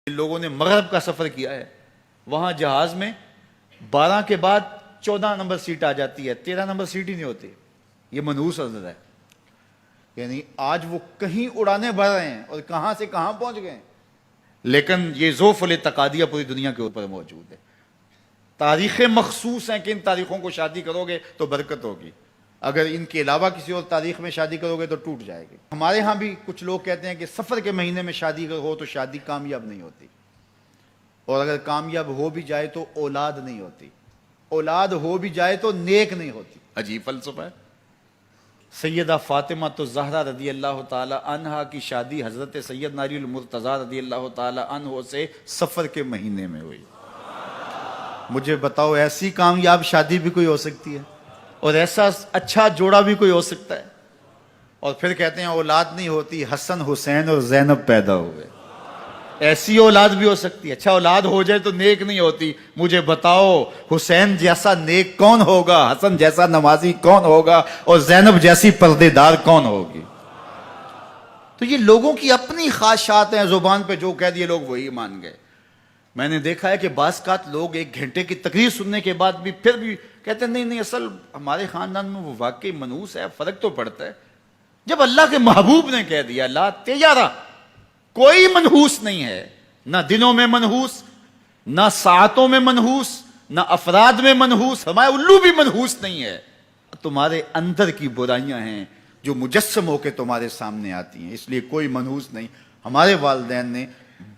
لوگوں نے مغرب کا سفر کیا ہے، وہاں جہاز میں 12 کے بعد 14 نمبر سیٹ آ جاتی ہے، 13 نمبر سیٹ ہی نہیں ہوتی. یہ منحوس عدد ہے. یعنی آج وہ کہیں اڑانے بھر رہے ہیں اور کہاں سے کہاں پہنچ گئے ہیں، لیکن یہ ذوف التقادیہ پوری دنیا کے اوپر موجود ہے. تاریخیں مخصوص ہیں کہ ان تاریخوں کو شادی کرو گے تو برکت ہوگی، اگر ان کے علاوہ کسی اور تاریخ میں شادی کرو گے تو ٹوٹ جائے گی. ہمارے ہاں بھی کچھ لوگ کہتے ہیں کہ سفر کے مہینے میں شادی ہو تو شادی کامیاب نہیں ہوتی، اور اگر کامیاب ہو بھی جائے تو اولاد نہیں ہوتی، اولاد ہو بھی جائے تو نیک نہیں ہوتی. عجیب فلسفہ ہے. سیدہ فاطمہ تو زہرا رضی اللہ تعالی عنہا کی شادی حضرت سید علی المرتضیٰ رضی اللہ تعالی عنہ سے سفر کے مہینے میں ہوئی. مجھے بتاؤ ایسی کامیاب شادی بھی کوئی ہو سکتی ہے، اور ایسا اچھا جوڑا بھی کوئی ہو سکتا ہے؟ اور پھر کہتے ہیں اولاد نہیں ہوتی، حسن حسین اور زینب پیدا ہوئے. ایسی اولاد بھی ہو سکتی ہے. اچھا اولاد ہو جائے تو نیک نہیں ہوتی. مجھے بتاؤ حسین جیسا نیک کون ہوگا، حسن جیسا نمازی کون ہوگا، اور زینب جیسی پردے دار کون ہوگی؟ تو یہ لوگوں کی اپنی خواہشات ہیں، زبان پہ جو کہہ دیے لوگ وہی مان گئے. میں نے دیکھا ہے کہ بعض اوقات لوگ 1 گھنٹے کی تقریر سننے کے بعد بھی پھر بھی کہتے ہیں نہیں اصل ہمارے خاندان میں وہ واقعی منحوس ہے، فرق تو پڑتا ہے. جب اللہ کے محبوب نے کہہ دیا لا تیارہ، کوئی منحوس نہیں ہے، نہ دنوں میں منحوس، نہ ساعتوں میں منحوس، نہ افراد میں منحوس، ہمارے الو بھی منحوس نہیں ہے. تمہارے اندر کی برائیاں ہیں جو مجسم ہو کے تمہارے سامنے آتی ہیں، اس لیے کوئی منحوس نہیں. ہمارے والدین نے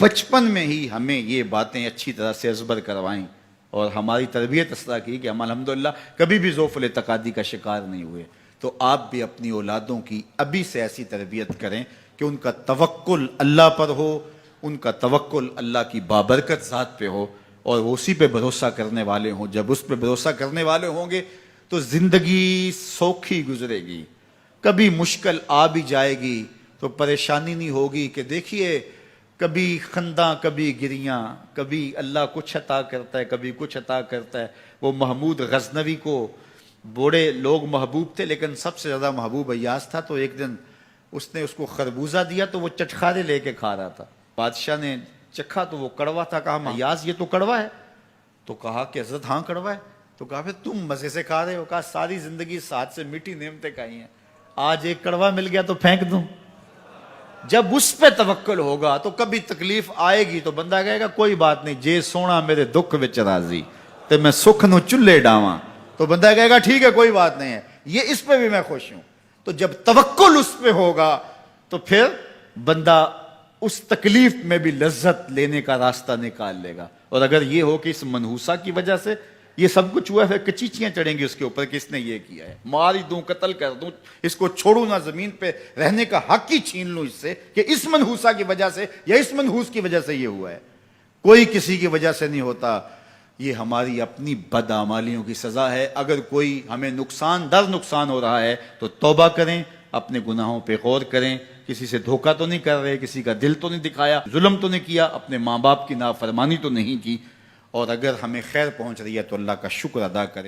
بچپن میں ہی ہمیں یہ باتیں اچھی طرح سے ازبر کروائیں اور ہماری تربیت اس طرح کی کہ ہم الحمدللہ کبھی بھی ذوف التقادی کا شکار نہیں ہوئے. تو آپ بھی اپنی اولادوں کی ابھی سے ایسی تربیت کریں کہ ان کا توکل اللہ پر ہو، ان کا توکل اللہ کی بابرکت ذات پہ ہو، اور وہ اسی پہ بھروسہ کرنے والے ہوں. جب اس پہ بھروسہ کرنے والے ہوں گے تو زندگی سوکھی گزرے گی. کبھی مشکل آ بھی جائے گی تو پریشانی نہیں ہوگی کہ دیکھیے کبھی خنداں کبھی گریاں، کبھی اللہ کچھ عطا کرتا ہے کبھی کچھ عطا کرتا ہے. وہ محمود غزنوی کو بوڑھے لوگ محبوب تھے، لیکن سب سے زیادہ محبوب ایاز تھا. تو ایک دن اس نے اس کو خربوزہ دیا تو وہ چٹخارے لے کے کھا رہا تھا. بادشاہ نے چکھا تو وہ کڑوا تھا. کہا ایاز یہ تو کڑوا ہے. تو کہا کہ حضرت ہاں کڑوا ہے. تو کہا پھر تم مزے سے کھا رہے ہو. کہا ساری زندگی ساتھ سے میٹھی نعمتیں کھائی ہیں، آج ایک کڑوا مل گیا تو پھینک دوں. جب اس پہ توکل ہوگا تو کبھی تکلیف آئے گی تو بندہ کہے گا کوئی بات نہیں، جے سونا میرے دکھ وچ راضی تے میں سکھ نو چلے ڈاواں. تو بندہ کہے گا ٹھیک ہے کوئی بات نہیں ہے، یہ اس پہ بھی میں خوش ہوں. تو جب توکل اس پہ ہوگا تو پھر بندہ اس تکلیف میں بھی لذت لینے کا راستہ نکال لے گا. اور اگر یہ ہو کہ اس منحوسہ کی وجہ سے یہ سب کچھ ہوا ہے، کچیچیاں چڑھیں گی اس کے اوپر کہ اس نے یہ کیا ہے، مار ہی دوں قتل کر دوں، اس کو چھوڑوں نہ، زمین پہ رہنے کا حق ہی چھین لوں اس سے کہ اس منحوسہ کی وجہ سے یا اس منحوس کی وجہ سے یہ ہوا ہے. کوئی کسی کی وجہ سے نہیں ہوتا. یہ ہماری اپنی بدعمالیوں کی سزا ہے. اگر کوئی ہمیں نقصان در نقصان ہو رہا ہے تو توبہ کریں، اپنے گناہوں پہ غور کریں. کسی سے دھوکہ تو نہیں کر رہے، کسی کا دل تو نہیں دکھایا، ظلم تو نہیں کیا، اپنے ماں باپ کی نافرمانی تو نہیں کی. اور اگر ہمیں خیر پہنچ رہی ہے تو اللہ کا شکر ادا کریں.